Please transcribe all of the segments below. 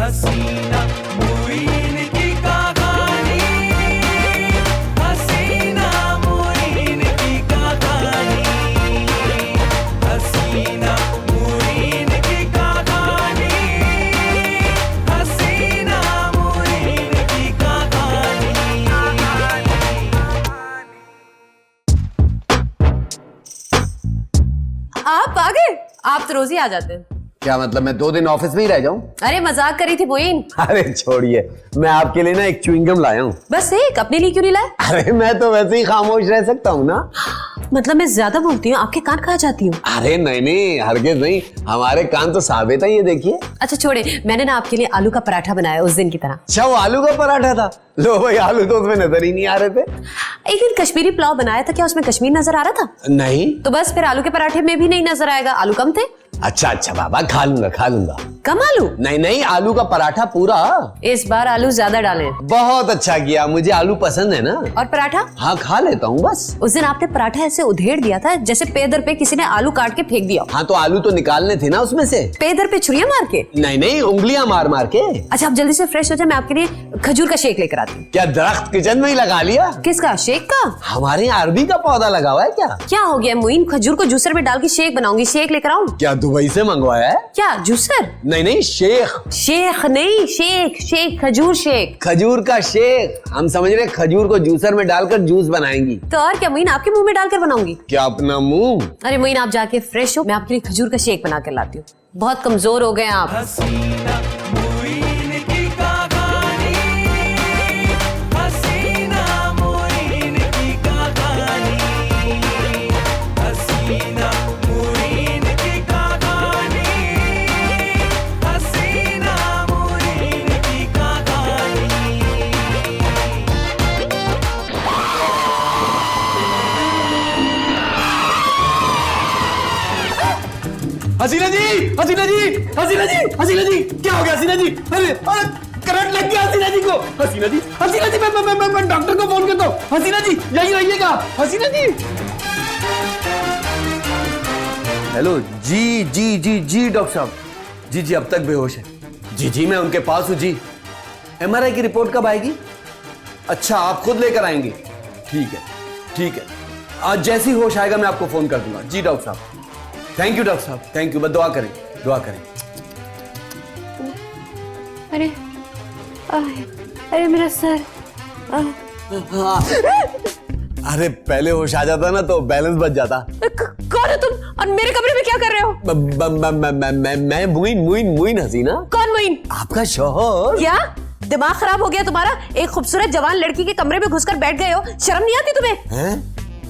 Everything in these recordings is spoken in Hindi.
हसीना मुईन की कहानी, हसीना मुईन की कहानी, हसीना मुईन की कहानी, हसीना मुईन की कहानी। आप आ गए? आप तो रोज ही आ जाते हैं। क्या मतलब मैं 2 दिन ऑफिस में ही रह जाऊं? अरे मजाक करी थी मोइन। अरे छोड़िए, मैं आपके लिए ना एक च्युइंगम लाया हूँ। बस एक, अपने लिए क्यों नहीं लाए? अरे मैं तो वैसे ही खामोश रह सकता हूँ ना। मतलब मैं ज्यादा बोलती हूँ, आपके कान खा जाती हूँ। अरे नहीं नहीं, हरगिज नहीं, हमारे कान तो साबित है, ये देखिए। अच्छा छोड़े, मैंने ना आपके लिए आलू का पराठा बनाया उस दिन की तरह। अच्छा, वो आलू का पराठा था? लो भाई, आलू तो उसमें नजर ही नहीं आ रहे थे। एक दिन कश्मीरी पुलाव बनाया था, क्या उसमें कश्मीर नजर आ रहा था? नहीं। तो बस फिर आलू के पराठे में भी नहीं नजर आएगा, आलू कम थे। अच्छा अच्छा बाबा, खा लूंगा खा लूंगा। कम आलू? नहीं नहीं, आलू का पराठा पूरा। इस बार आलू ज्यादा डालें। बहुत अच्छा किया, मुझे आलू पसंद है ना। और पराठा? हाँ खा लेता हूँ बस। उस दिन आपने पराठा ऐसे उधेड़ दिया था जैसे पे दर पे किसी ने आलू काट के फेंक दिया। हाँ तो आलू तो निकालने थे ना उसमें से। पे दर पे छुरियां मार के? नहीं नहीं, उंगलियां मार मार के। अच्छा आप जल्दी से फ्रेश हो जाए, मैं आपके लिए खजूर का शेक लेकर आती हूँ। क्या दरख्त किचन में ही लगा लिया? किसका? शेक का? हमारे यहाँ अरबी का पौधा लगा हुआ है क्या? क्या हो गया मुइन, खजूर को जूसर में डाल के शेक बनाऊंगी, शेक लेकर आऊं? क्या दुबई से मंगवाया है? क्या जूसर? नहीं नहीं, शेख। शेख नहीं, शेक शेक, खजूर शेक। खजूर का शेक। हम समझ रहे खजूर को जूसर में डालकर जूस बनाएंगी। तो और क्या मुइन, आपके मुंह में डालकर बनाऊंगी? क्या अपना मुंह? अरे मुइन आप जाके फ्रेश हो, मैं आपके लिए खजूर का शेक बना कर लाती हूँ। बहुत कमजोर हो गए आप। हसीना मुईन की कहानी, हसीना मुईन की कहानी, हसीना मुईन की कहानी, हसीना मुईन की कहानी। हसीना जी, हसीना जी, हसीना जी, हसीना जी, क्या हो गया हसीना जी? अरे अरे करंट लग गया हसीना जी को। हसीना जी, हसीना जी, मैं डॉक्टर को फोन करता हूँ। हसीना जी यही रहिएगा। हसीना जी। हेलो जी जी जी जी डॉक्टर साहब, जी जी अब तक बेहोश है। जी जी मैं उनके पास हूँ जी। एमआरआई की रिपोर्ट कब आएगी? अच्छा आप खुद लेकर आएंगे? ठीक है ठीक है, आज जैसी होश आएगा मैं आपको फोन कर दूंगा। जी डॉक्टर साहब, थैंक यू डॉक्टर साहब, थैंक यू। बस दुआ करें, दुआ करें। अरे अरे मेरा सर। अरे पहले होश आ जाता ना तो बैलेंस बच जाता। कौन है तुम और मेरे कमरे में क्या कर रहे हो? मैं मुइन हसीना। कौन मुइन? आपका शौहर। क्या दिमाग खराब हो गया तुम्हारा? एक खूबसूरत जवान लड़की के कमरे में घुसकर बैठ गए हो, शर्म नहीं आती तुम्हें? हैं?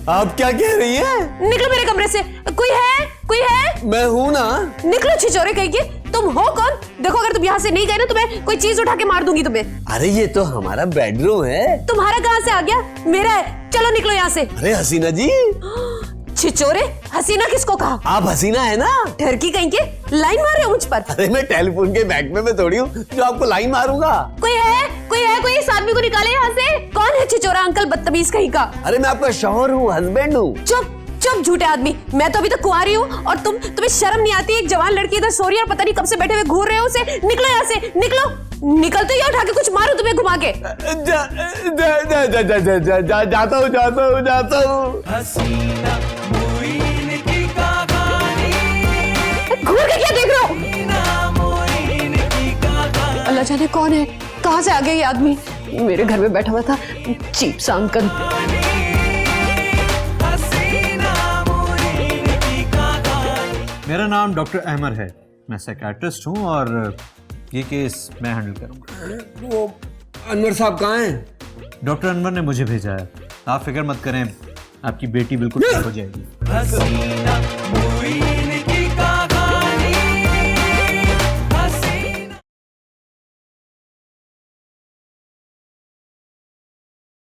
आप क्या कह रही हैं? निकलो मेरे कमरे से। कोई है? कोई है? मैं हूं ना। निकलो छिचोरे कहीं के। तुम हो कौन? देखो अगर तुम यहाँ से नहीं गए ना तो मैं कोई चीज उठा के मार दूंगी तुम्हें। अरे ये तो हमारा बेडरूम है। तुम्हारा कहाँ से आ गया? मेरा है, चलो निकलो यहाँ से। अरे हसीना जी। छिचोरे, हसीना किसको कहा? आप हसीना है ना? ठरकी कहीं के, लाइन मार रहे हो मुझ पर। अरे मैं टेलीफोन के बैग में मैं थोड़ी हूँ जो आपको लाइन मारूंगा। कोई है? कोई है? कोई इस आदमी को निकाले यहाँ से। कौन है छिचोरा अंकल बदतमीज कहीं का? अरे मैं आपका शौहर हूँ, हस्बैंड हूँ। चुप चुप झूठे आदमी, मैं तो अभी तक कुंवारी हूँ और तुम्हें शर्म नहीं आती? एक जवान लड़की इधर सो रही है और पता नहीं कब से बैठे हुए घूर रहे हो उसे। निकलो यहाँ से, निकलो। निकलते ही उठा के कुछ मारो तुम्हें घुमा के। जाता हूँ। हसीना मुईन की कहानी, घूर के क्या देख रहे हो? हसीना मुईन की कहानी। अल्लाह जाने कौन है, कहाँ से आ गया ये आदमी? मेरे घर में बैठा हुआ था चीप सा अंकल। मेरा नाम डॉक्टर अहमर है, मैं साइकियाट्रिस्ट हूँ और ये केस मैं हैंडल करूँगा। वो अनवर साहब कहाँ हैं? डॉक्टर अनवर ने मुझे भेजा है। आप फिक्र मत करें, आपकी बेटी बिल्कुल ठीक हो जाएगी। हसीना मुईन की कहानी, हसीना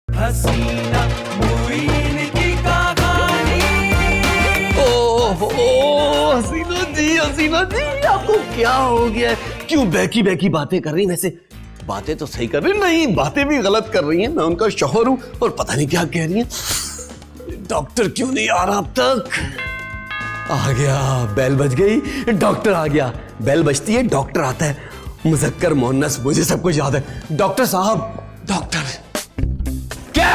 हसीना मुईन की कहानी। हसीना जी, आपको क्या हो गया है? क्यों बैकी बैकी बातें कर रही? वैसे बातें तो सही कर रही, नहीं बातें भी गलत कर रही हैं। मैं उनका शौहर हूं और पता नहीं क्या कह रही हैं। डॉक्टर क्यों नहीं आ रहा अब तक? आ गया, बेल बज गई, डॉक्टर आ गया। बेल बजती है, डॉक्टर आता है। मुजक्कर मोहन्नस मुझे सब कुछ याद है। डॉक्टर साहब, डॉक्टर। क्या?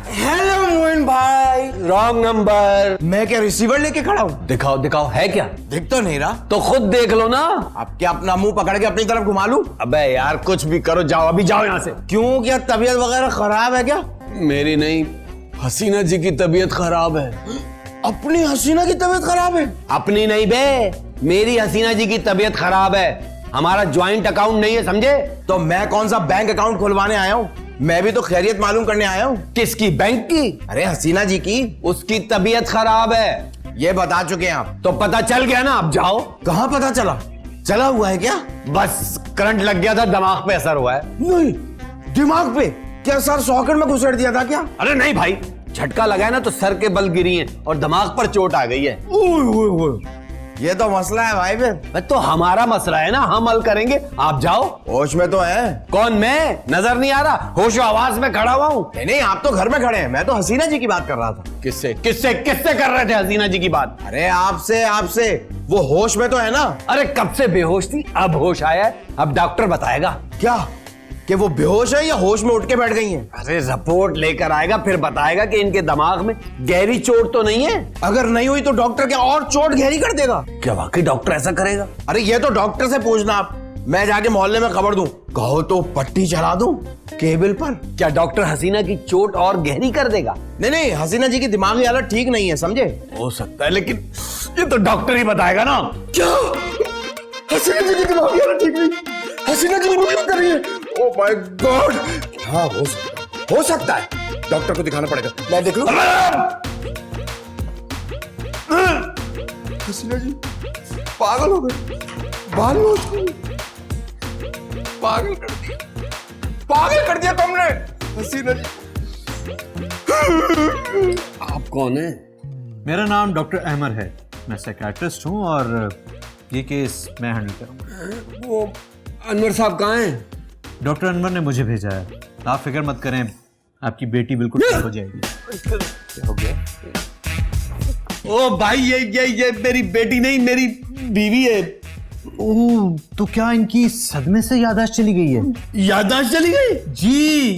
हेलो मोइन भाई। Wrong number. मैं क्या रिसीवर लेके खड़ा हूँ? दिखाओ दिखाओ, है क्या? दिख तो नहीं रहा। तो खुद देख लो ना। अब क्या अपना मुंह पकड़ के अपनी तरफ घुमा लूं? अबे यार कुछ भी करो, जाओ अभी जाओ यहाँ से। क्यों, क्या तबीयत वगैरह खराब है क्या? मेरी नहीं, हसीना जी की तबीयत खराब है। अपनी हसीना की तबीयत खराब है? अपनी नहीं बे, मेरी हसीना जी की तबीयत खराब है। हमारा ज्वाइंट अकाउंट नहीं है, समझे? तो मैं कौन सा बैंक अकाउंट खुलवाने आया हूँ? मैं भी तो खैरियत मालूम करने आया हूँ। किसकी? बैंक की? अरे हसीना जी की। उसकी तबीयत खराब है, ये बता चुके हैं आप। तो पता चल गया ना, अब जाओ। कहाँ पता चला? चला हुआ है क्या? बस करंट लग गया था, दिमाग पे असर हुआ है। नहीं, दिमाग पे? क्या सर सॉकेट में घुसेड़ दिया था क्या? अरे नहीं भाई, झटका लगा है ना तो सर के बल गिरी है और दिमाग पर चोट आ गई है। ओए ओए ओए, ये तो मसला है भाई। फिर तो हमारा मसला है ना, हम हल करेंगे, आप जाओ। होश में तो है? कौन? मैं नजर नहीं आ रहा? होश आवाज में खड़ा हुआ हूँ। नहीं, आप तो घर में खड़े हैं, मैं तो हसीना जी की बात कर रहा था। किससे किससे किससे कर रहे थे हसीना जी की बात? अरे आपसे आपसे। वो होश में तो है ना? अरे कब से बेहोश थी, अब होश आया है। अब डॉक्टर बताएगा। क्या कि वो बेहोश है या होश में उठ के बैठ गई हैं? अरे रिपोर्ट लेकर आएगा, फिर बताएगा कि इनके दिमाग में गहरी चोट तो नहीं है। अगर नहीं हुई तो डॉक्टर क्या और चोट गहरी कर देगा? क्या वाकई डॉक्टर ऐसा करेगा? अरे ये तो डॉक्टर से पूछना आप। मैं जाके मोहल्ले में खबर दूं, कहो तो पट्टी चला दूं केबल पर। क्या डॉक्टर हसीना की चोट और गहरी कर देगा? नहीं नहीं, हसीना जी की दिमागी हालत ठीक नहीं है, समझे? हो सकता है, लेकिन ये तो डॉक्टर ही बताएगा ना। क्या हसीना जी की दिमागी हालत ठीक नहीं? हसीना जी रिपोर्ट कर रही है? Oh my God. हाँ हो सकता है। डॉक्टर को दिखाना पड़ेगा। मैं देख लूं? हसीना जी पागल हो गए, पागल कर दिया तुमने हसीना जी। आप कौन है? मेरा नाम डॉक्टर अहमर है, मैं साइकियाट्रिस्ट हूँ और ये केस मैं हैंडल करूँगा। वो अनवर साहब कहाँ हैं? डॉक्टर अनवर ने मुझे भेजा है। आप फिक्र मत करें, आपकी बेटी बिल्कुल ठीक हो जाएगी। क्या हो गया? ओ भाई, ये मेरी बेटी नहीं, मेरी बीवी है। ओह, तो क्या इनकी सदमे से याददाश्त चली गई है? याददाश्त चली गई? जी,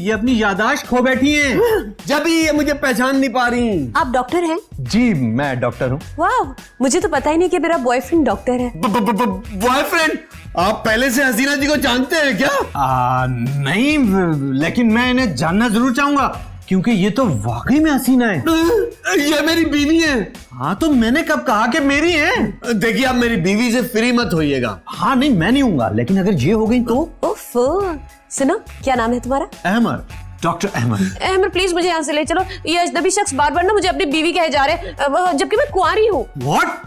ये अपनी याददाश्त खो बैठी हैं। जब ही ये मुझे पहचान नहीं पा रही। आप डॉक्टर हैं? जी, मैं डॉक्टर हूँ। वाह, मुझे तो पता ही नहीं कि मेरा बॉयफ्रेंड डॉक्टर है। बॉयफ्रेंड? आप पहले से हसीना जी को जानते हैं क्या? नहीं, लेकिन मैं इन्हें जानना जरूर चाहूंगा क्योंकि ये तो वाकई में हसीना है। ये मेरी बीवी है। हाँ, तो मैंने कब कहा कि मेरी है? देखिए, आप मेरी बीवी से फ्री मत होइएगा। हाँ नहीं, मैं नहीं हूँगा, लेकिन अगर ये हो गई तो? ओफो, सुनो, क्या नाम है तुम्हारा? अहमर, डॉक्टर अहमर। अहमर प्लीज मुझे यहाँ से ले चलो। ये अजनबी शख्स बार बार ना मुझे अपनी बीवी कहे जा रहे हैं, जबकि मैं कुंवारी हूँ। व्हाट?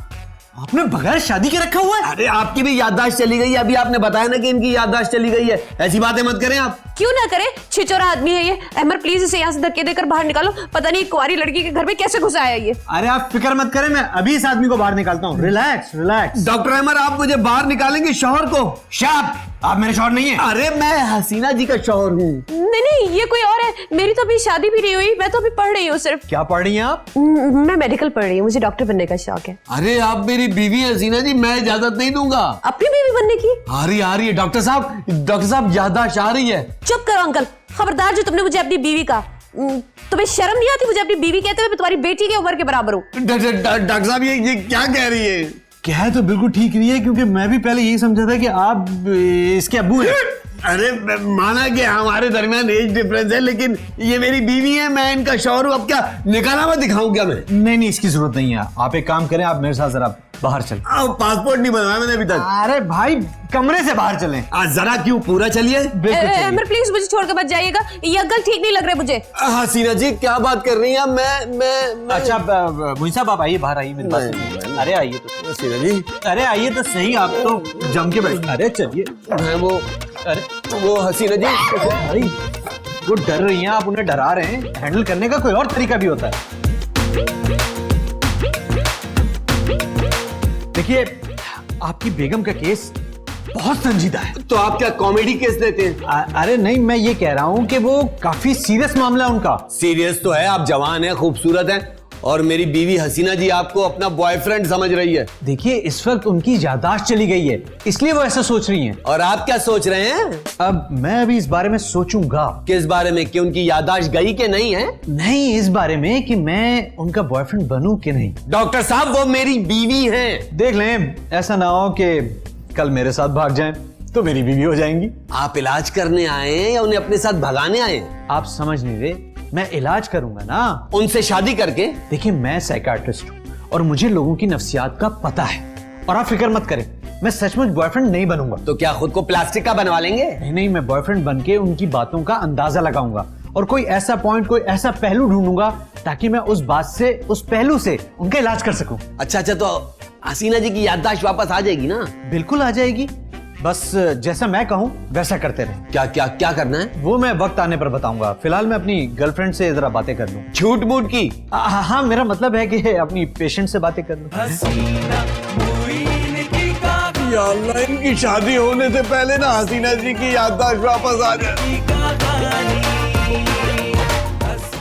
आपने बगैर शादी के रखा हुआ है? अरे आपकी भी याददाश्त चली गई है। अभी आपने बताया ना कि इनकी याददाश्त चली गई है। ऐसी बातें मत करें आप। क्यों ना करे, छिचोरा आदमी है ये। अहमर प्लीज इसे यहाँ से धक्के देकर बाहर निकालो। पता नहीं कुंवारी लड़की के घर में कैसे घुसा आया ये। अरे आप फिक्र मत करें, मैं अभी इस आदमी को बाहर निकालता हूँ। Relax relax. डॉक्टर अहमर, आप मुझे बाहर निकालेंगे शौहर को? शाप, आप मेरे शौहर नहीं है। अरे मैं हसीना जी का शौहर हूँ। नहीं नहीं, ये कोई और है। मेरी तो अभी शादी भी नहीं हुई, मैं तो अभी पढ़ रही हूँ सिर्फ। क्या पढ़ रही हैं आप? मैं मेडिकल पढ़ रही हूँ, मुझे डॉक्टर बनने का शौक है। अरे आप मेरी बीवी है हसीना जी, मैं इजाजत नहीं दूंगा। अपनी बीवी बनने की? आ रही है डॉक्टर साहब याददाश्त आ रही है। चुप करो अंकल, खबरदार जो तुमने मुझे अपनी बीवी का। तुम्हें शर्म नहीं आती मुझे अपनी बीवी कहते हुए? मैं तुम्हारी बेटी के उम्र के बराबर हूँ। डॉक्टर साहब, ये क्या कह रही है? क्या तो बिल्कुल ठीक नहीं है, क्योंकि मैं भी पहले यही समझा था कि आप इसके अब्बू हैं। अरे माना कि हमारे दरमियान एज डिफरेंस है, लेकिन ये मेरी बीवी है, मैं इनका शौहर हूँ। अब क्या निकाला हुआ दिखाऊं क्या मैं? नहीं, इसकी जरूरत नहीं है। आप एक काम करें, आप मेरे साथ जरा बाहर चलें। पासपोर्ट नहीं बनवाया मैंने अभी तक। अरे भाई, कमरे से बाहर चलें। जरा क्यों, पूरा चलिए। अहमर प्लीज मुझे छोड़कर मत जाइएगा, ये अंकल ठीक नहीं लग रहे मुझे। हसीना जी क्या बात कर रही हैं? मैं अच्छा मोइन साहब, आप आइए, बाहर आइए मेरे पास। नहीं। अरे आइए तो। हसीना जी, अरे आइए तो सही, आप तो जम के बैठ। अरे चलिए। मैं वो हसीना जी। भाई, वो डर रही हैं, आप उन्हें डरा रहे हैं। हैंडल करने का कोई और तरीका भी होता है। देखिए, आपकी बेगम का केस बहुत संजीदा है। तो आप क्या कॉमेडी केस लेते हैं? अरे नहीं, मैं ये कह रहा हूँ कि वो काफी सीरियस मामला है उनका। सीरियस तो है, आप जवान हैं, खूबसूरत हैं और मेरी बीवी हसीना जी आपको अपना बॉयफ्रेंड समझ रही है। देखिए इस वक्त उनकी याददाश्त चली गई है, इसलिए वो ऐसा सोच रही हैं। और आप क्या सोच रहे हैं? अब मैं अभी इस बारे में सोचूंगा। किस बारे में, कि उनकी याददाश्त गई कि नहीं है? नहीं, इस बारे में कि मैं उनका बॉयफ्रेंड बनूं कि नहीं। डॉक्टर साहब वो मेरी बीवी हैं। देख लें, ऐसा ना हो कि कल मेरे साथ भाग जाएं तो मेरी बीवी हो जाएंगी। आप इलाज करने आए हैं या उन्हें अपने साथ भगाने आए हैं? आप समझ नहीं रहे, मैं इलाज करूंगा ना। उनसे शादी करके? देखिए मैं साइकियाट्रिस्ट हूँ और मुझे लोगों की नफ्सियात का पता है। और आप फिक्र मत करें, मैं सचमुच बॉयफ्रेंड नहीं बनूंगा। तो क्या खुद को प्लास्टिक का बनवा लेंगे? नहीं नहीं, मैं बॉयफ्रेंड बन के उनकी बातों का अंदाजा लगाऊंगा और कोई ऐसा पॉइंट, कोई ऐसा पहलू ढूंढूंगा ताकि मैं उस बात से, उस पहलू से उनका इलाज कर सकूं। अच्छा, तो हसीना जी की याददाश्त वापस आ जाएगी ना? बिल्कुल आ जाएगी, बस जैसा मैं कहूं वैसा करते रहे। क्या क्या क्या करना है? वो मैं वक्त आने पर बताऊंगा। फिलहाल मैं अपनी गर्लफ्रेंड से जरा बातें कर लूं। झूठ मूठ की? हाँ, मेरा मतलब है कि अपनी पेशेंट से बातें कर लूं। हसीना मुइन की कहानी या अल्लाह, इनकी शादी होने से पहले ना हसीना जी की याददाश्त वापस आ जाए।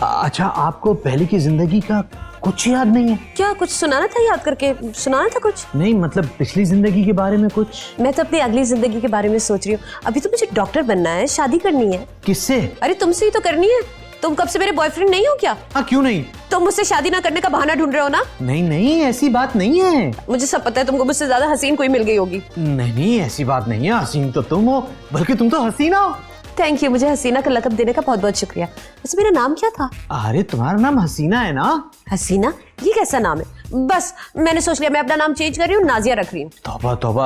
अच्छा, आपको पहले की जिंदगी का कुछ याद नहीं है? क्या कुछ सुनाना था? याद करके सुनाना था कुछ? नहीं, मतलब पिछली जिंदगी के बारे में कुछ। मैं तो अपनी अगली जिंदगी के बारे में सोच रही हूँ। अभी तो मुझे डॉक्टर बनना है, शादी करनी है। किससे? अरे तुमसे ही तो करनी है। तुम कब से मेरे बॉयफ्रेंड नहीं हो क्या? हाँ, क्यों नहीं? तुम मुझसे शादी ना करने का बहाना ढूंढ रहे हो ना? नहीं नहीं, ऐसी बात नहीं है। मुझे सब पता है, तुमको मुझसे ज्यादा हसीन कोई मिल गई होगी। नहीं नहीं, ऐसी बात नहीं है। हसीन तो तुम हो, बल्कि तुम तो हसीना हो। थैंक यू, मुझे हसीना का लक़ब देने का बहुत बहुत शुक्रिया। वैसे मेरा नाम क्या था? अरे तुम्हारा नाम हसीना है ना? हसीना? ये कैसा नाम है? बस मैंने सोच लिया मैं अपना नाम चेंज कर रही हूँ, नाजिया रख रही हूँ। तौबा तौबा।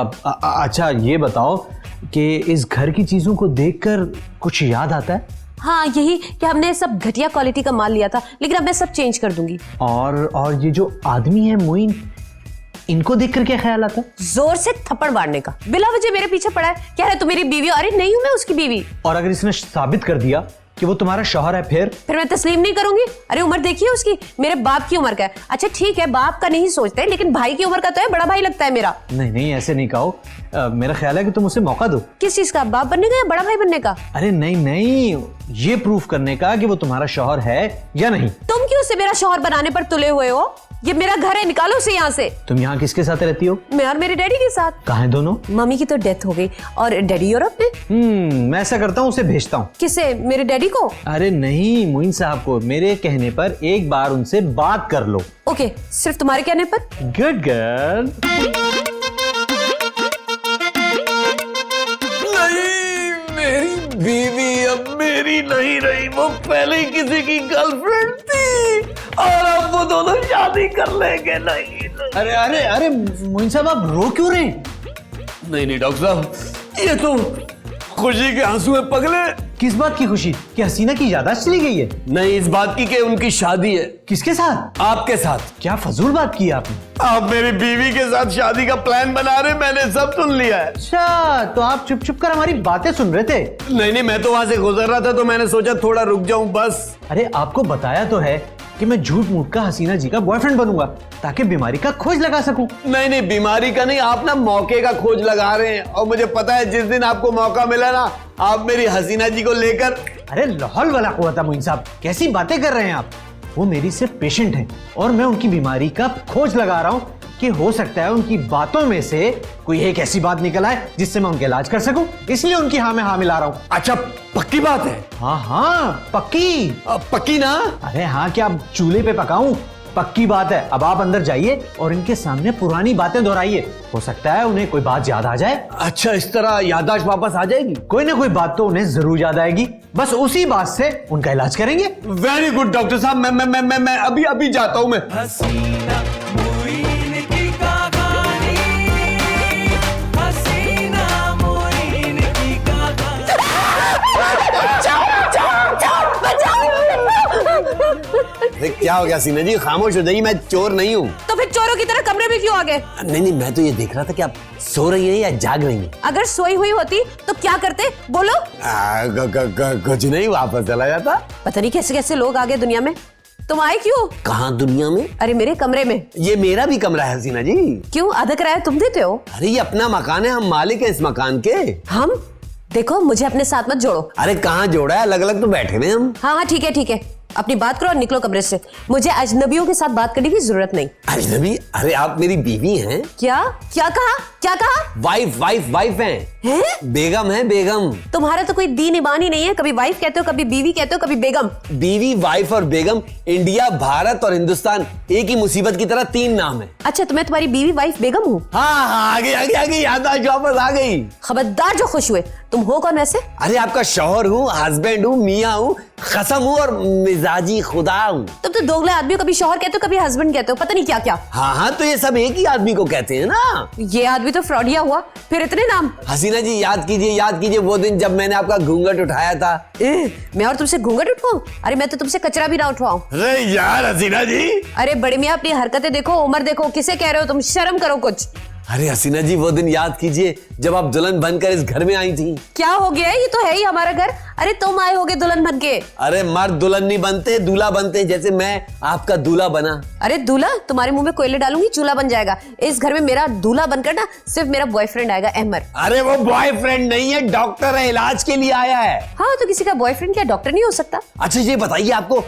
अच्छा ये बताओ कि इस घर की चीजों को देखकर कुछ याद आता है? हाँ, यही कि हमने सब घटिया क्वालिटी का माल लिया था, लेकिन अब मैं सब चेंज कर दूंगी। और ये जो आदमी है मोइन, इनको देखकर क्या ख्याल आता है? जोर से थप्पड़ मारने का। बिला वजह मेरे पीछे पड़ा है, कह रहा है तू मेरी बीवी। अरे नहीं हूं मैं उसकी बीवी। और अगर इसने साबित कर दिया कि वो तुम्हारा शौहर है, फिर मैं तस्लीम नहीं करूंगी। अरे उम्र देखिए उसकी, मेरे बाप की उम्र का है। अच्छा ठीक है, बाप का नहीं सोचते, लेकिन भाई की उम्र का तो है, बड़ा भाई लगता है मेरा। नहीं नहीं, ऐसे नहीं कहो। मेरा ख्याल है कि तुम उसे मौका दो। किस चीज का? बाप बनने का या बड़ा भाई बनने का? अरे नहीं नहीं, ये प्रूफ करने का कि वो तुम्हारा शौहर है या नहीं। तुम क्यों उसे मेरा शौहर बनाने पर तुले हुए हो? ये मेरा घर है, निकालो उसे यहाँ से। तुम यहाँ किसके साथ रहती हो? मैं और मेरे डैडी के साथ। कहाँ हैं दोनों? मम्मी की तो डेथ हो गई और डैडी यूरोप में। मैं ऐसा करता हूँ, उसे भेजता हूँ। किसे? मेरे डैडी को? अरे नहीं, मोइन साहब को। मेरे कहने पर एक बार उनसे बात कर लो। ओके, सिर्फ तुम्हारे कहने पर? Good girl. नहीं, मेरी बीवी अब मेरी नहीं रही, वो पहले ही किसी की गर्लफ्रेंड थी और अब वो दोनों शादी कर लेंगे। नहीं अरे अरे अरे मोइन साहब, आप रो क्यों रहे? नहीं नहीं डॉक्टर साहब, ये तो खुशी के आंसू है पगले। किस बात की खुशी? कि हसीना की याददाश्त चली गई है? नहीं, इस बात की कि उनकी शादी है। किसके साथ? आपके साथ। क्या फजूल बात की आपने? आप मेरी बीवी के साथ शादी का प्लान बना रहे, मैंने सब सुन लिया है। अच्छा, तो आप चुप चुप कर हमारी बातें सुन रहे थे? नहीं नहीं, मैं तो वहां से गुजर रहा था तो मैंने सोचा थोड़ा रुक जाऊं बस। अरे आपको बताया तो है कि मैं झूठ मूठ का हसीना जी का बॉयफ्रेंड बनूंगा ताकि बीमारी का खोज लगा सकूं। नहीं नहीं, बीमारी का नहीं, आप ना मौके का खोज लगा रहे हैं। और मुझे पता है जिस दिन आपको मौका मिला ना, आप मेरी हसीना जी को लेकर। अरे लाहौल वाला कुव्वता मोइन साहब, कैसी बातें कर रहे हैं आप? वो मेरी सिर्फ पेशेंट हैं और मैं उनकी बीमारी का खोज लगा रहा हूँ कि हो सकता है उनकी बातों में से कोई एक ऐसी बात निकल आए जिससे मैं उनका इलाज कर सकूं, इसलिए उनकी हाँ में हाँ मिला रहा हूँ। अच्छा, पक्की बात है? हाँ हाँ, पक्की। पक्की ना? अरे हाँ, क्या चूल्हे पे पकाऊं? पक्की बात है। अब आप अंदर जाइए और इनके सामने पुरानी बातें दोहराइए, हो सकता है उन्हें कोई बात याद आ जाए। अच्छा, इस तरह याददाश्त वापस आ जाएगी? कोई ना कोई बात तो उन्हें जरूर याद आएगी, बस उसी बात से उनका इलाज करेंगे। वेरी गुड डॉक्टर साहब, मैं अभी अभी जाता हूँ मैं। हसीना मुइन की कहानी, हसीना मुइन की कहानी। अरे क्या हो गया सीना जी, खामोश हो जाइए, मैं चोर नहीं हूँ। तो फिर चोरों की तरह कमरे में क्यों आ गए? नहीं नहीं, मैं तो ये देख रहा था कि आप सो रही हैं या जाग रही हैं। अगर सोई हुई होती तो क्या करते? बोलो। कुछ नहीं, वापस चला जाता। पता नहीं कैसे कैसे लोग आ गए दुनिया में। तुम आए क्यों? कहाँ दुनिया में? अरे मेरे कमरे में। ये मेरा भी कमरा है हसीना जी। क्यों? आधा किराया तुम देते हो? अरे ये अपना मकान है, हम मालिक हैं इस मकान के। हम? देखो मुझे अपने साथ मत जोड़ो। अरे कहाँ जोड़ा है, अलग अलग तो बैठे हुए हम। हाँ हाँ ठीक है ठीक है, अपनी बात करो और निकलो कमरे से। मुझे अजनबियों के साथ बात करने की जरूरत नहीं। अजनबी? अरे आप मेरी बीवी हैं। क्या क्या कहा? क्या कहा? वाइफ वाइफ वाइफ हैं। हैं? बेगम है बेगम। तुम्हारा तो कोई दीन ईमान ही नहीं है। कभी वाइफ कहते हो, कभी बीवी कहते हो, कभी बेगम। बीवी, वाइफ और बेगम इंडिया, भारत और हिंदुस्तान एक ही मुसीबत की तरह 3 नाम है। अच्छा, तो मैं तुम्हारी बीवी, वाइफ, बेगम हूँ? हाँ, आगे आगे आगे याद वापस आ गई। खबरदार जो खुश हुए। तुम हो कौन वैसे? अरे आपका शौहर हूँ, हस्बैंड हूँ, मियाँ हूँ, खसम हूँ और मिजाजी खुदा हूँ। तुम तो दोगले आदमी हो, कभी शौहर कहते हो, कभी हस्बैंड कहते हो, पता नहीं क्या क्या। हाँ हाँ, तो ये सब एक ही आदमी को कहते हैं ना। ये आदमी तो फ्रॉडिया हुआ, फिर इतने नाम। हसीना जी याद कीजिए वो दिन जब मैंने आपका घूंघट उठाया था। मैं और तुमसे घूंघट उठवाऊं? अरे मैं तो तुमसे कचरा भी ना उठवाऊं। अरे यार हसीना जी। अरे बड़े मियाँ, अपनी हरकतें देखो, उम्र देखो, किसे कह रहे हो तुम? शर्म करो कुछ। अरे हसीना जी वो दिन याद कीजिए जब आप दुल्हन बनकर इस घर में आई थी। क्या हो गया? ये तो है ही हमारा घर। अरे तुम आए होगे दुल्हन बन के। अरे मर्द दुल्हन नहीं बनते, दूल्हा बनते हैं, जैसे मैं आपका दूल्हा बना। अरे दूल्हा? तुम्हारे मुंह में कोयले डालूंगी, चूल्हा बन जाएगा। इस घर में मेरा दूल्हा बनकर ना सिर्फ मेरा बॉयफ्रेंड आएगा, अहमद। अरे वो बॉयफ्रेंड नहीं है, डॉक्टर है, इलाज के लिए आया है। हाँ, तो किसी का बॉयफ्रेंड क्या डॉक्टर नहीं हो सकता? अच्छा ये बताइए, आपको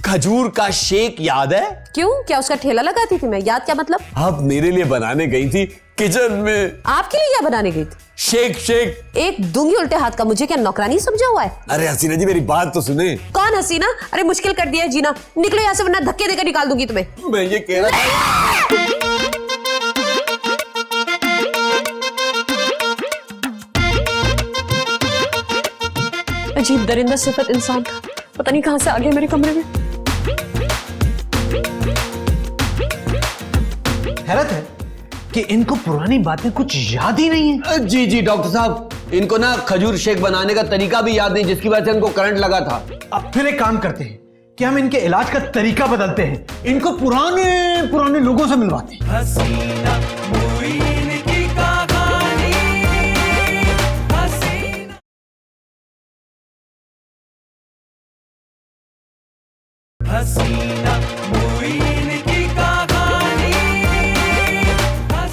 खजूर का शेक याद है? क्यों? क्या उसका ठेला लगाती थी मैं? याद क्या मतलब? आप मेरे लिए बनाने गई थी किचन में। आपके लिए क्या बनाने गई थी? Shake shake. एक दूंगी उल्टे हाथ का। मुझे क्या नौकरानी समझा हुआ है? अरे हसीना जी मेरी बात तो सुने। कौन हसीना? अरे मुश्किल कर दिया है जीना। निकलो यहाँ से, वरना धक्के देकर निकाल दूंगी तुम्हें। मैं ये कह रहा था। अजीब दरिंदा सिफत इंसान का, पता नहीं कहां से आ गया मेरे कमरे में। हैरत है कि इनको पुरानी बातें कुछ याद ही नहीं है। जी डॉक्टर साहब, इनको ना खजूर शेक बनाने का तरीका भी याद नहीं, जिसकी वजह से इनको करंट लगा था। अब फिर एक काम करते हैं कि हम इनके इलाज का तरीका बदलते हैं, इनको पुराने पुराने लोगों से मिलवाते हैं। हसीना मुइन की कहानी, हसीना हसीना मुइन की कहानी।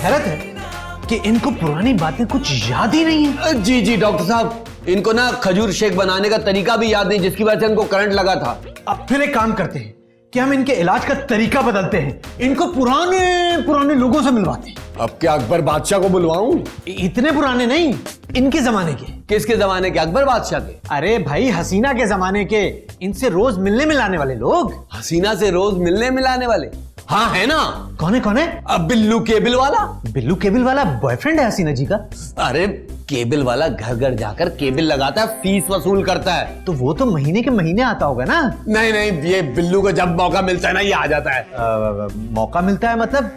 हैरत है कि इनको पुरानी बातें कुछ याद ही नहीं है। जी डॉक्टर साहब, इनको ना खजूर शेक बनाने का तरीका भी याद नहीं, जिसकी वजह से इनको करंट लगा था। अब फिर एक काम करते हैं कि हम इनके इलाज का तरीका बदलते हैं, इनको पुराने पुराने लोगों से मिलवाते हैं। अब क्या अकबर बादशाह को बुलवाऊं? इतने पुराने नहीं, इनके जमाने के। किसके जमाने के? अकबर बादशाह के? अरे भाई हसीना के जमाने के, इनसे रोज मिलने मिलाने वाले लोग। हसीना से रोज मिलने मिलाने वाले? हाँ है ना। कौन है? कौन है? अब बिल्लू केबिल वाला। बिल्लू केबिल वाला बॉयफ्रेंड है हसीना जी का? अरे केबिल वाला घर घर जाकर केबिल लगाता है, फीस वसूल करता है। तो वो तो महीने के महीने आता होगा ना? नहीं नहीं, ये बिल्लू को जब मौका मिलता है ना ये आ जाता है। मौका मिलता है मतलब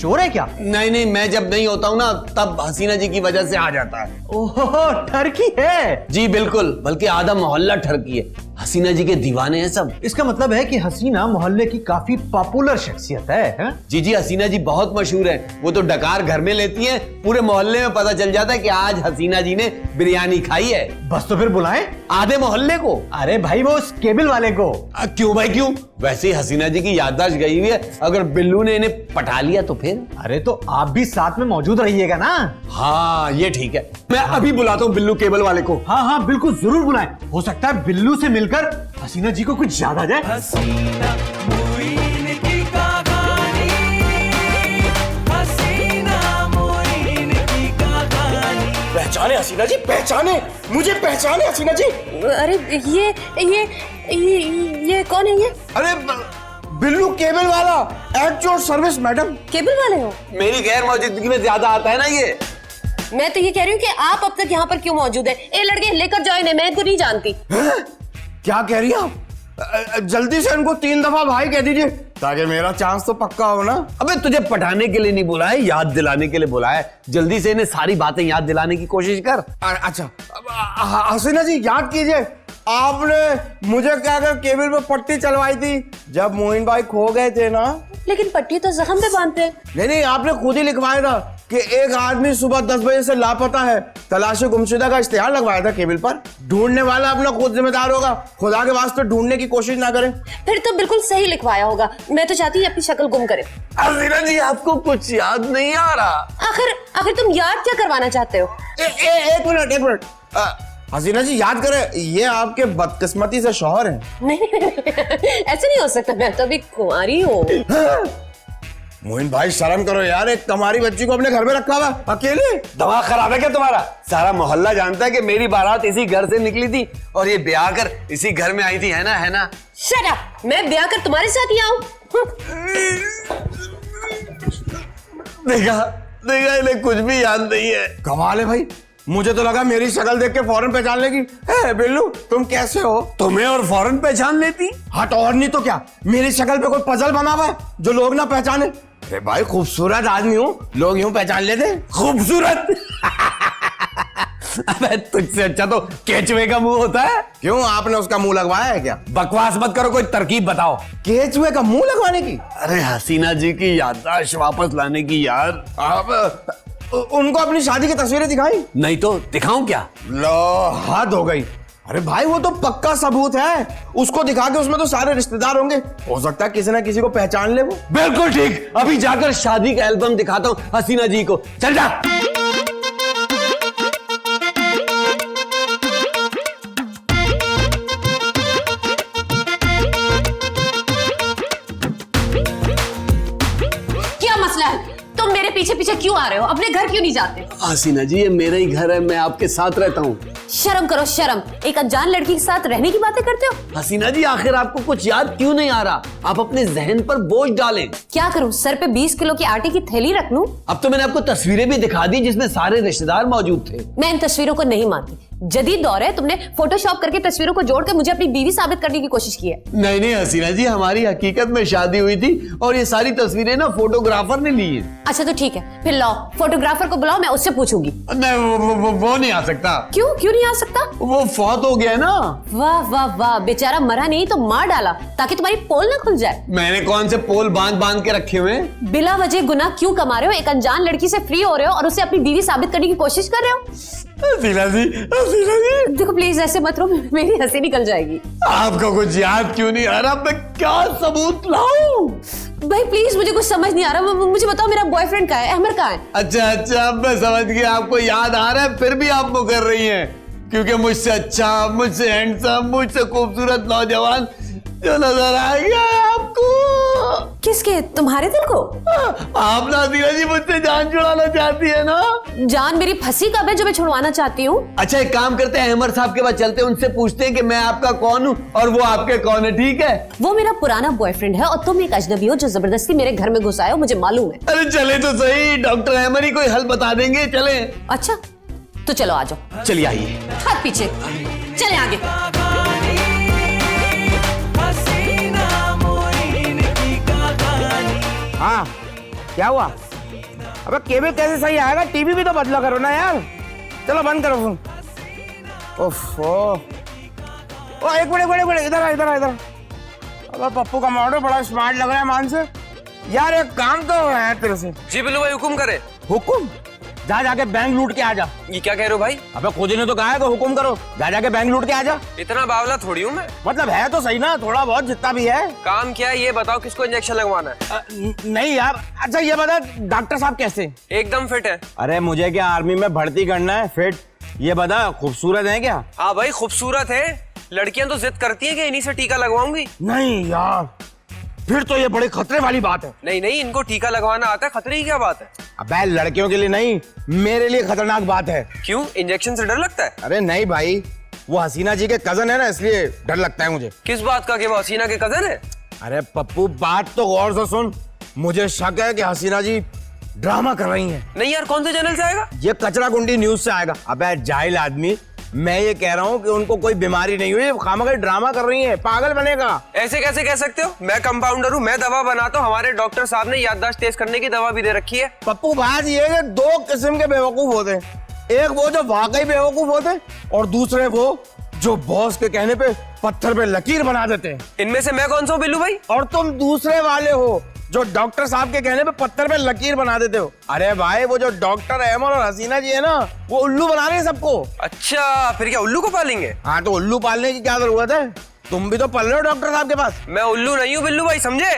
चोर है क्या? नहीं नहीं, मैं जब नहीं होता हूँ ना तब हसीना जी की वजह से आ जाता है। ओहो, ठरकी है। जी बिल्कुल, बल्कि आधा मोहल्ला ठरकी है, हसीना जी के दीवाने हैं सब। इसका मतलब है कि हसीना मोहल्ले की काफी पॉपुलर शख्सियत है? जी हसीना जी बहुत मशहूर है। वो तो डकार घर में लेती हैं, पूरे मोहल्ले में पता चल जाता है कि आज हसीना जी ने बिरयानी खाई है। बस तो फिर बुलाएं आधे मोहल्ले को। अरे भाई वो उस केबिल वाले को। क्यों भाई क्यों? वैसे ही हसीना जी की याददाश्त गई हुई है, अगर बिल्लू ने इन्हें पटा लिया तो फिर? अरे तो आप भी साथ में मौजूद रहिएगा ना। हाँ ये ठीक है, मैं अभी बुलाता हूँ बिल्लू केबल वाले को। हाँ हाँ बिल्कुल जरूर बुलाएं। हो सकता है बिल्लू से मिलकर हसीना जी को कुछ याद आ जाए। हसीना मुइन की कहानी, हसीना मुइन की कहानी। पहचाने हसीना जी, पहचाने मुझे, पहचाने हसीना जी। अरे ये कौन है? ये अरे बिल्लू केबल वाला, एक्ट और सर्विस मैडम। केबल वाले हो? मेरी गैर मौजूदगी में ज्यादा आता है ना ये। मैं तो ये कह रही हूँ कि आप अब तक यहाँ पर क्यों मौजूद है? ए लड़के लेकर जाओ इन्हें, मैं इनको नहीं जानती। क्या कह रही हैं आप? जल्दी से इनको 3 दफा भाई कह दीजिए ताकि मेरा चांस तो पक्का हो ना। अबे तुझे पटाने के लिए नहीं बुलाया, याद दिलाने के लिए बुलाया। जल्दी से इन्हें सारी बातें याद दिलाने की कोशिश कर। अच्छा हसीना जी याद कीजिए, आपने मुझे क्या कर केबिल पे पट्टी चलवाई थी जब मोइन भाई खो गए थे ना? लेकिन पट्टी तो जख्म पे बांधते हैं। नहीं, आपने खुद ही लिखवाया था कि एक आदमी सुबह 10 बजे से लापता है, तलाशी गुमशुदा का इश्तिहार लगवाया था केबिल पर। ढूंढने वाला अपना खुद जिम्मेदार होगा, खुदा के वास्ते ढूंढने की कोशिश ना करें। फिर तो बिल्कुल सही लिखवाया होगा। मैं तो चाहती हूँ अपनी शक्ल गुम करे। हसीना जी आपको कुछ याद नहीं आ रहा? आखिर तुम याद क्या करवाना चाहते हो? एक मिनट हसीना जी याद करें, ये आपके बदकिस्मती से शौहर हैं। नहीं ऐसे नहीं हो सकता, मैं तो अभी कुंवारी हूँ। मोइन भाई शर्म करो यार, एक तुम्हारी बच्ची को अपने घर में रखा हुआ अकेले। दिमाग खराब है क्या तुम्हारा? सारा मोहल्ला जानता है कि मेरी बारात इसी घर से निकली थी और ये ब्याह कर इसी घर में आई थी, है ना? शट अप, मैं ब्याह कर तुम्हारे साथ ही आऊं? देखा इन्हें कुछ भी याद नहीं है। कमाल है भाई, मुझे तो लगा मेरी शक्ल देख के फौरन पहचान लेगी। बिल्लू तुम कैसे हो? तुम्हें और फौरन पहचान लेती? हट, और नहीं तो क्या, मेरी शक्ल पे कोई पजल बना हुआ है जो लोग ना पहचाने। अरे भाई खूबसूरत आदमी हूँ, लोग यूं पहचान लेते। खूबसूरत? अबे तुझसे अच्छा तो केचुए का मुंह होता है। क्यों, आपने उसका मुंह लगवाया है क्या? बकवास मत करो, कोई तरकीब बताओ। केचुए का मुंह लगवाने की? अरे हसीना जी की याददाश्त वापस लाने की यार। आप उनको अपनी शादी की तस्वीरें दिखाई? नहीं तो दिखाऊं क्या? लो हद हो गई। अरे भाई वो तो पक्का सबूत है, उसको दिखा के उसमें तो सारे रिश्तेदार होंगे, हो सकता है किसी ना किसी को पहचान ले वो। बिल्कुल ठीक, अभी जाकर शादी का एल्बम दिखाता हूँ हसीना जी को। चल जा। क्या मसला है? तुम मेरे पीछे पीछे क्यों आ रहे हो? अपने घर क्यों नहीं जाते? हसीना जी ये मेरा ही घर है, मैं आपके साथ रहता हूँ। शर्म करो शर्म, एक अनजान लड़की के साथ रहने की बातें करते हो। हसीना जी आखिर आपको कुछ याद क्यों नहीं आ रहा? आप अपने जहन पर बोझ डालें। क्या करूं, सर पे 20 किलो की आटे की थैली रख लूं? अब तो मैंने आपको तस्वीरें भी दिखा दी जिसमें सारे रिश्तेदार मौजूद थे। मैं इन तस्वीरों को नहीं मानती। जदीद दौर है, तुमने फोटोशॉप करके तस्वीरों को जोड़कर मुझे अपनी बीवी साबित करने की कोशिश की है। नहीं हसीना जी, हमारी हकीकत में शादी हुई थी और ये सारी तस्वीरें ना फोटोग्राफर ने ली है। अच्छा तो ठीक है, फिर लाओ फोटोग्राफर को बुलाओ, मैं उससे पूछूंगी। नहीं वो नहीं आ सकता। क्यों नहीं आ सकता? वो फौत हो गया ना। वाह वाह वाह, बेचारा मरा नहीं तो मार डाला ताकि तुम्हारी पोल ना खुल जाए। मैंने कौन से पोल बांध के रखे हुए? बिला वजह गुनाह क्यों कमा रहे हो? एक अनजान लड़की से फ्री हो रहे हो और उसे अपनी बीवी साबित करने की कोशिश कर रहे हो। हसीना जी देखो प्लीज ऐसे मत रहो, मेरी हंसी निकल जाएगी। आपका कुछ याद क्यों नहीं आ रहा? मैं क्या सबूत लाऊं? भाई प्लीज मुझे कुछ समझ नहीं आ रहा, मुझे बताओ मेरा बॉयफ्रेंड कहाँ है, अहमर कहाँ है? अच्छा अब मैं समझ गया, आपको याद आ रहा है फिर भी आप वो कर रही हैं क्योंकि मुझसे अच्छा, मुझसे हैंडसम, मुझसे खूबसूरत नौजवान जो नजर आ गया है आपको। किसके? तुम्हारे दिल को? आप ना हसीना जी मुझसे जान छुड़ाना चाहती है ना? जान मेरी फंसी कब है जो मैं छुड़वाना चाहती हूँ? अच्छा एक काम करते हैं, अहमर साहब के पास चलते हैं, उनसे पूछते हैं कि मैं आपका कौन हूँ और वो आपके कौन है, ठीक है? वो मेरा पुराना बॉयफ्रेंड है और तुम एक अजनबी हो जो जबरदस्ती मेरे घर में घुस आए हो, मुझे मालूम है। अरे चले तो सही, डॉक्टर अहमर ही कोई हल बता देंगे, चले। अच्छा तो चलो आ जाओ। चलिए आइए। हाथ पीछे, चले आगे। हसीना मोइन की कहानी। हाँ क्या हुआ? अबे केबल कैसे सही आएगा? टीवी भी तो बदला करो ना यार। चलो बंद करो फोन। ओफो, ओ एक मिनट इधर। अबे पप्पू का मॉडल बड़ा स्मार्ट लग रहा है मान से। यार एक काम तो है तेरे से। जी बिल्लू भाई हुकुम करे। हुकुम? जा जाके बैंक लूट के आ जा। ये क्या कह रहे हो भाई? अबे खुद ने तो कहा है कि हुकुम करो, जा जाके बैंक लूट के आ जा। इतना बावला थोड़ी हूँ मैं। मतलब है तो सही ना, थोड़ा बहुत जितना भी है। काम क्या है ये बताओ, किसको इंजेक्शन लगवाना है? नहीं यार, अच्छा ये बता डॉक्टर साहब कैसे? एकदम फिट है। अरे मुझे क्या आर्मी में भर्ती करना है? फिट? ये बता खूबसूरत है क्या? हाँ भाई खूबसूरत है, लड़कियां तो जिद करती हैं कि इन्हीं से टीका लगवाऊंगी। नहीं यार, फिर तो ये बड़े खतरे वाली बात है। नहीं इनको टीका लगवाना आता है, खतरे की क्या बात है? अबे लड़कियों के लिए नहीं, मेरे लिए खतरनाक बात है। क्यों, इंजेक्शन से डर लगता है? अरे नहीं भाई, वो हसीना जी के कजन है ना, इसलिए डर लगता है मुझे। किस बात का कि वो हसीना के कजन है? अरे पप्पू बात तो गौर से सुन, मुझे शक है कि हसीना जी ड्रामा कर रही हैं। नहीं यार, कौन से चैनल से आएगा? ये कचरा कुंडी न्यूज से आएगा। अबे जाहिल आदमी, मैं ये कह रहा हूँ कि उनको कोई बीमारी नहीं हुई, खामखा ड्रामा कर रही है, पागल बनेगा। ऐसे कैसे कह सकते हो? मैं कंपाउंडर हूँ, मैं दवा बनाता हूँ, हमारे डॉक्टर साहब ने याददाश्त तेज करने की दवा भी दे रखी है। पप्पू बात ये है कि दो किस्म के बेवकूफ होते हैं, एक वो जो वाकई बेवकूफ होते हैं और दूसरे वो जो बॉस के कहने पे पत्थर पे लकीर बना देते हैं। इनमें से मैं कौन सा हूँ बिल्लू भाई? और तुम दूसरे वाले हो जो डॉक्टर साहब के कहने पे पत्थर पे लकीर बना देते हो। अरे भाई वो जो डॉक्टर अहमद और हसीना जी है ना, वो उल्लू बना रहे हैं सबको। अच्छा फिर क्या उल्लू को पालेंगे? हाँ तो उल्लू पालने की क्या जरूरत है? तुम भी तो पल रहे हो डॉक्टर साहब के पास। मैं उल्लू नहीं हूँ बिल्लू भाई, समझे?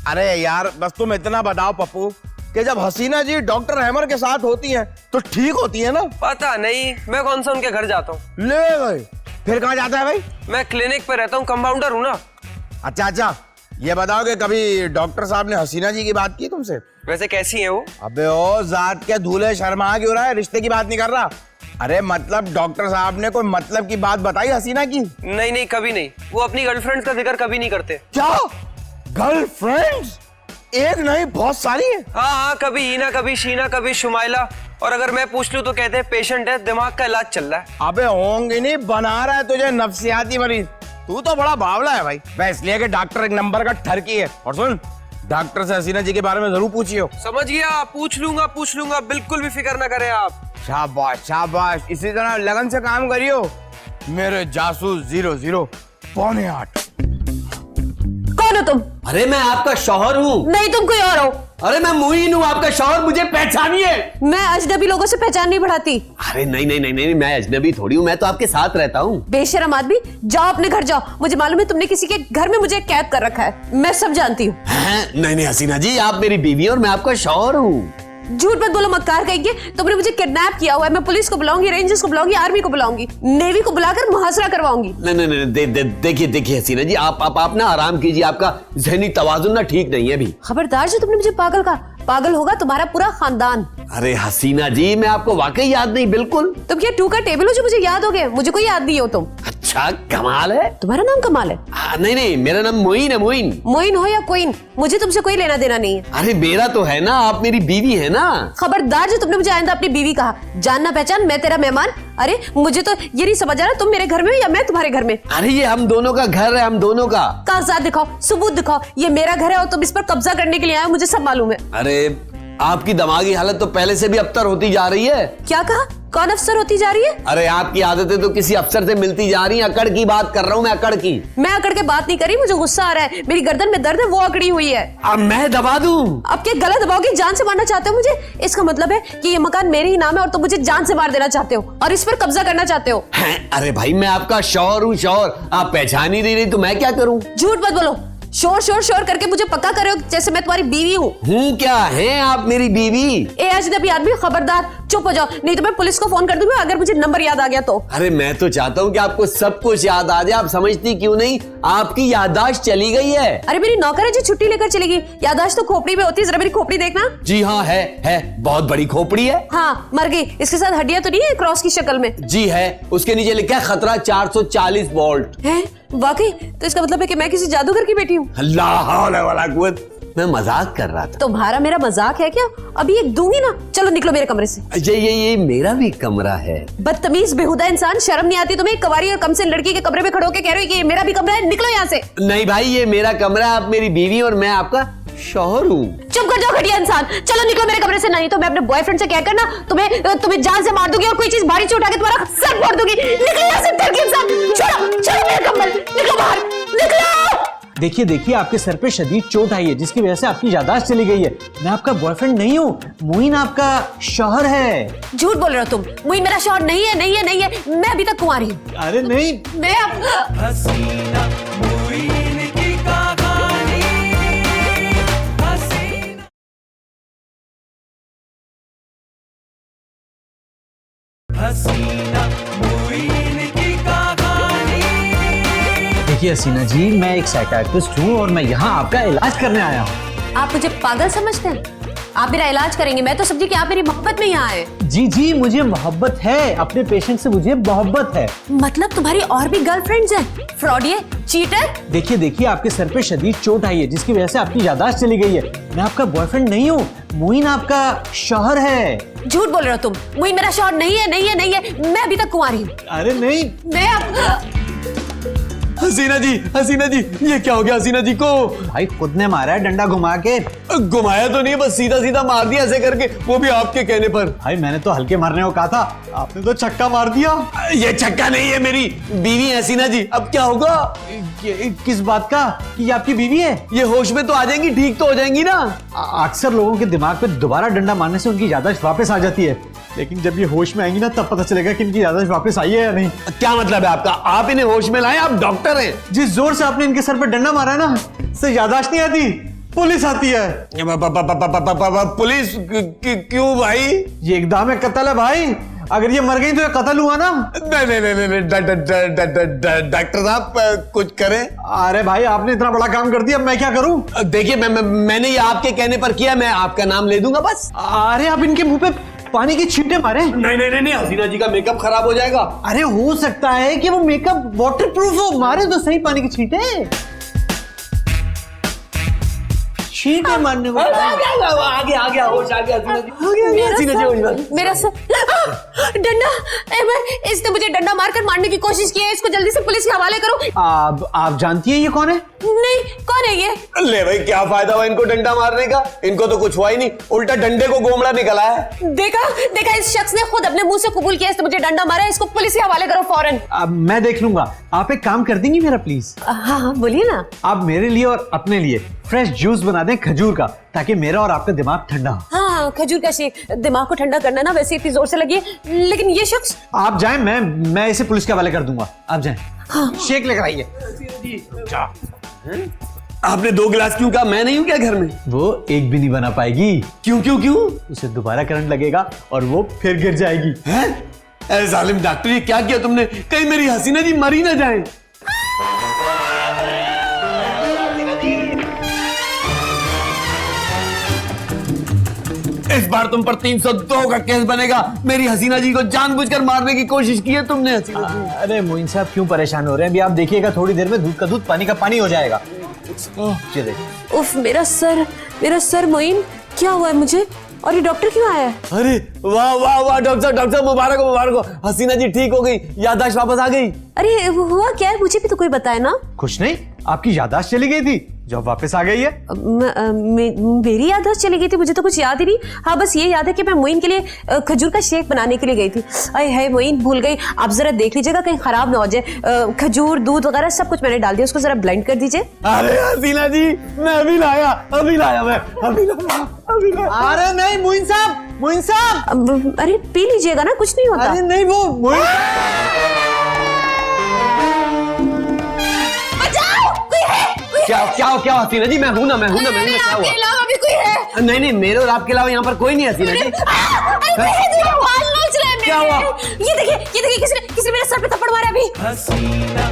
अरे यार बस तुम इतना बताओ पप्पू, कि जब हसीना जी डॉक्टर हैमर के साथ होती हैं तो ठीक होती है ना? पता नहीं, मैं कौन सा उनके घर जाता हूँ। ले गए। फिर कहाँ जाता है भाई? मैं क्लिनिक पे रहता हूँ, कंपाउंडर हूँ ना। अच्छा, ये बताओ कि कभी डॉक्टर साहब ने हसीना जी की बात की तुमसे? वैसे कैसी है वो? अबे ओ जात के दूल्हे शर्मा क्यों रहा है, रिश्ते की बात नहीं कर रहा। अरे मतलब डॉक्टर साहब ने कोई मतलब की बात बताई हसीना की? नहीं, कभी नहीं। वो अपनी गर्लफ्रेंड का जिक्र कभी नहीं करते। क्या गर्लफ्रेंड्स? एक नहीं बहुत सारी है। हाँ, कभी हीना, कभी शीना, कभी शुमाइला। और अगर मैं पूछ लूं तो कहते हैं पेशेंट है, दिमाग का इलाज चल रहा है। अबे होंगे नहीं, बना रहा है तुझे नफ्सियाती मरीज। तू तो बड़ा बावला है भाई। मैं इसलिए कि डॉक्टर एक नंबर का ठरकी है। और सुन, डॉक्टर से हसीना जी के बारे में जरूर पूछियो। समझ गया, पूछ लूंगा, बिल्कुल भी फिक्र ना करें आप। शाबाश, इसी तरह लगन से काम करियो मेरे जासूस 00 पौने 8। कौन हो तुम? अरे मैं आपका शौहर हूँ। नहीं, तुम कोई और हो। अरे मैं मोइन हूँ, आपका शौहर, मुझे पहचानिए। मैं अजनबी लोगों से पहचान नहीं बढ़ाती। अरे नहीं, मैं अजनबी थोड़ी हूँ, मैं तो आपके साथ रहता हूँ। बेशरम आदमी, जाओ अपने घर जाओ। मुझे मालूम है तुमने किसी के घर में मुझे कैद कर रखा है, मैं सब जानती हूँ। नहीं हसीना जी, आप मेरी बीवी और मैं आपका शौहर हूँ। झूठ मत बोलो, मक्कार कहिए। तुमने मुझे किडनैप किया हुआ है। मैं पुलिस को बुलाऊंगी, रेंजर्स को बुलाऊंगी, आर्मी को बुलाऊंगी, नेवी को बुलाकर मुहासरा करवाऊंगी। नहीं, देखिए हसीना जी, आप ना आराम कीजिए, आपका ज़हनी तवाज़ुन ना ठीक नहीं है अभी। खबरदार जो तुमने मुझे पागल कहा, पागल होगा तुम्हारा पूरा खानदान। अरे हसीना जी, मैं आपको वाकई याद नहीं बिल्कुल। तुम क्या 2 का टेबल हो जो मुझे याद हो गए? मुझे कोई याद नहीं हो तुम। अच्छा, कमाल है। तुम्हारा नाम कमाल है? नहीं, मेरा नाम मोइन है। मोइन हो या कोइन, मुझे तुमसे कोई लेना देना नहीं है। अरे मेरा तो है ना, आप मेरी बीवी है ना। खबरदार जो तुमने मुझे आइंदा अपनी बीवी कहा। जानना पहचान, मैं तेरा मेहमान। अरे मुझे तो ये नहीं समझ आ रहा, तुम मेरे घर में हो या मैं तुम्हारे घर में। अरे ये हम दोनों का घर है, हम दोनों का। कागजात दिखाओ, सबूत दिखाओ। ये मेरा घर है और तुम इस पर कब्जा करने के लिए आए हो, मुझे सब मालूम है। अरे आपकी दिमागी हालत तो पहले से भी अबतर होती जा रही है। क्या कहा? कौन अफसर होती जा रही है? अरे आपकी आदतें तो किसी अफसर से मिलती जा रही हैं। अकड़ की बात कर रहा हूँ मैं, अकड़ की। मैं अकड़ के बात नहीं कर रही, मुझे गुस्सा आ रहा है। मेरी गर्दन में दर्द है, वो अकड़ी हुई है। अब मैं दबा दूं? अब क्या गला दबाओगे? जान से मारना चाहते हो मुझे? इसका मतलब है कि ये मकान मेरे ही नाम है और तुम मुझे जान से मार देना चाहते हो और इस पर कब्जा करना चाहते हो। अरे भाई, मैं आपका शौहर हूँ, शौहर। आप पहचान ही नहीं रही तो मैं क्या करूँ? झूठ मत बोलो। शोर करके मुझे पक्का करे हो जैसे मैं तुम्हारी बीवी हूँ। क्या है आप मेरी बीवी? ए अजनबी आदमी, खबरदार चुप हो जाओ, नहीं तो मैं पुलिस को फोन कर दूंगी अगर मुझे नंबर याद आ गया तो। अरे मैं तो चाहता हूँ कि आपको सब कुछ याद आ जाए। आप समझती क्यों नहीं? आपकी याददाश्त चली गई है। अरे मेरी नौकर है जो छुट्टी लेकर चलेगी। याददाश्त तो खोपड़ी में होती है, जरा मेरी खोपड़ी देखना। जी हाँ, है बहुत बड़ी खोपड़ी है। हाँ, मर गई। इसके साथ हड्डियां तो नहीं है क्रॉस की शक्ल में? जी है, उसके नीचे लिखा है खतरा 440 वोल्ट। है वाकई? तो इसका मतलब है कि मैं किसी जादूगर की बेटी हूँ। अल्लाह हौला वला कुव्वत। मैं मजाक कर रहा था। तुम्हारा मेरा मजाक है क्या? अभी एक दूंगी ना। चलो निकलो मेरे कमरे से। ये मेरा भी कमरा है। बदतमीज बेहुदा इंसान, शर्म नहीं आती तुम्हें? कवारी और कमसिन लड़की के कमरे में खड़े होकर कह रहे हो कि ये मेरा भी कमरा है? निकलो यहाँ से। नहीं भाई, ये मेरा कमरा है। आप मेरी बीवी और मैं आपका शौहर हूँ। चुप कर जाओ घटिया इंसान। चलो निकलो मेरे कमरे से, नहीं तो मैं अपने बॉयफ्रेंड से कहकर ना तुम्हें जान से मार दूंगी और कोई चीज भारी से उठा के तुम्हारा सर फोड़ दूंगी। निकलो यहाँ से टर्की इंसान। छोड़ो मेरा कमरा, निकलो बाहर, निकलो। देखिए आपके सर पे शदीद चोट आई है जिसकी वजह से आपकी याददाश्त चली गई है। मैं आपका बॉयफ्रेंड नहीं हूँ, मोइन आपका शौहर है। झूठ बोल रहे हो तुम। मोइन मेरा शौहर नहीं है, नहीं है। मैं अभी तक कुंवारी हूँ। अरे नहीं, मैं हसीना मोइन की कहानी, हसीना मोइन की कहानी। देखिए हसीना जी, मैं एक साइकियाट्रिस्ट हूँ और मैं यहाँ आपका इलाज करने आया हूँ। आप मुझे पागल समझते हैं? आप मेरा इलाज करेंगे? मैं तो समझी कि आप मेरी मोहब्बत में यहाँ आए। जी, मुझे मोहब्बत है, अपने पेशेंट से मुझे मोहब्बत है। मतलब तुम्हारी और भी गर्लफ्रेंड्स हैं? फ्रॉडिये, चीटर। देखिए आपके सर पे शदीद चोट आई है जिसकी वजह से आपकी याददाश्त चली गई है। मैं आपका बॉयफ्रेंड नहीं हूँ, मोइन आपका शौहर है। झूठ बोल रहे हो तुम। मोइन मेरा शौहर नहीं है। मैं अभी तक कुंवारी हूँ। अरे नहीं, मैं हसीना जी, ये क्या हो गया हसीना जी को? भाई खुद ने मारा है डंडा घुमा के। घुमाया तो नहीं, बस सीधा मार दिया ऐसे करके, वो भी आपके कहने पर। भाई मैंने तो हल्के मारने को कहा था, आपने तो छक्का मार दिया। ये छक्का नहीं है, मेरी बीवी है हसीना जी। अब क्या होगा? किस बात का? कि ये आपकी बीवी है? ये होश में तो आ जाएंगी, ठीक तो हो जाएंगी ना। अक्सर लोगों के दिमाग पे दोबारा डंडा मारने से उनकी याददाश्त वापस आ जाती है, लेकिन जब ये होश में आएंगी ना तब पता चलेगा कि इनकी याददाश्त वापस आई है या नहीं। क्या मतलब है आपका? आप इन्हें होश में लाए? आप डॉक्टर हैं। जिस जोर से आपने इनके सर पे डंडा मारा है ना, इससे याददाश्त नहीं आती। पुलिस आती है। पुलिस क्यों भाई? ये इक़दाम है कत्ल है भाई। अगर ये मर गई तो ये कत्ल हुआ ना। नहीं डॉक्टर साहब कुछ करें। अरे भाई आपने इतना बड़ा काम कर दिया, अब मैं क्या करूं? देखिए मैंने ये आपके कहने पर किया, मैं आपका नाम ले दूंगा बस। अरे आप इनके मुंह पे पानी की छींटे मारे। नहीं हसीना जी का मेकअप खराब हो जाएगा। अरे हो सकता है कि वो मेकअप वाटरप्रूफ हो, मारे तो सही पानी की छींटे। छींटे मारने को आ गया होश आ गया हसीना जी। मेरा सर डंडा, इसने मुझे डंडा मारकर मारने की कोशिश की है। इसको जल्दी से पुलिस के हवाले करो। आप जानती हैं ये कौन है? नहीं, कौन है ये? ले भाई क्या फायदा हुआ इनको डंडा मारने का, इनको तो कुछ हुआ ही नहीं, उल्टा डंडे को गोमड़ा निकला है। देखा इस शख्स ने खुद अपने मुंह से कबूल किया इसने मुझे डंडा मारा है। इसको पुलिस के हवाले करो फौरन। मैं देख लूंगा। आप एक काम कर देंगी मेरा प्लीज? हाँ बोलिए ना। आप मेरे लिए और अपने लिए फ्रेश जूस बना दें खजूर का, ताकि मेरा और आपका दिमाग ठंडा हो। हाँ खजूर का शेक दिमाग को ठंडा करना ना, वैसे इतनी जोर से लगी है। लेकिन ये शख्स। आप जाएं, मैं इसे पुलिस के हवाले कर दूंगा। आप जाएं। हाँ। शेक लेकर आइए। आपने 2 गिलास क्यों कहा? मैं नहीं हूं क्या घर में? वो एक भी नहीं बना पाएगी। क्यों? उसे दोबारा करंट लगेगा और वो फिर गिर जाएगी। हैं? अरे जालिम डॉक्टर ये क्या किया तुमने? कहीं मेरी हसीना जी मरी ना जाए। इस बार तुम पर 302 का केस बनेगा। मेरी हसीना जी को जानबूझकर मारने की कोशिश की है तुमने हसीना जी। अरे मोइन साहब क्यों परेशान हो रहे हैं? अभी आप देखिएगा थोड़ी देर में दूध का दूध पानी का पानी हो जाएगा। उफ मेरा सर मोइन, क्या हुआ है मुझे? और ये डॉक्टर क्यों आया है? अरे वाह डॉक्टर साहब मुबारक हो। हसीना जी ठीक हो गई, याददाश्त वापस आ गई। अरे हुआ क्या है? मुझे भी तो कोई बताए ना। कुछ नहीं, आपकी याददाश्त चली गई थी जो वापस आ गई है। मेरी याददाश्त चली गई थी? मुझे तो कुछ याद ही नहीं। हाँ बस ये याद है कि मैं मोइन के लिए खजूर का शेक बनाने के लिए गई थी। अरे है मोइन भूल गई। आप जरा देख लीजिएगा कहीं खराब ना हो जाए। खजूर दूध वगैरह सब कुछ मैंने डाल दिया, उसको जरा ब्लेंड कर दीजिए। अरे हसीना जी मैं अभी लाया। अरे नहीं मोइन साहब। अरे पी लीजिएगा ना, कुछ नहीं होता। अरे नहीं वो मोइन। क्या हसीना जी? मैं हूं ना। क्या हुआ? अभी कोई है? नहीं मेरे और आपके अलावा यहाँ पर कोई नहीं हसीना जी। क्या हुआ? ये देखिए किसी ने मेरे सर पे थप्पड़ मारा अभी। हसीना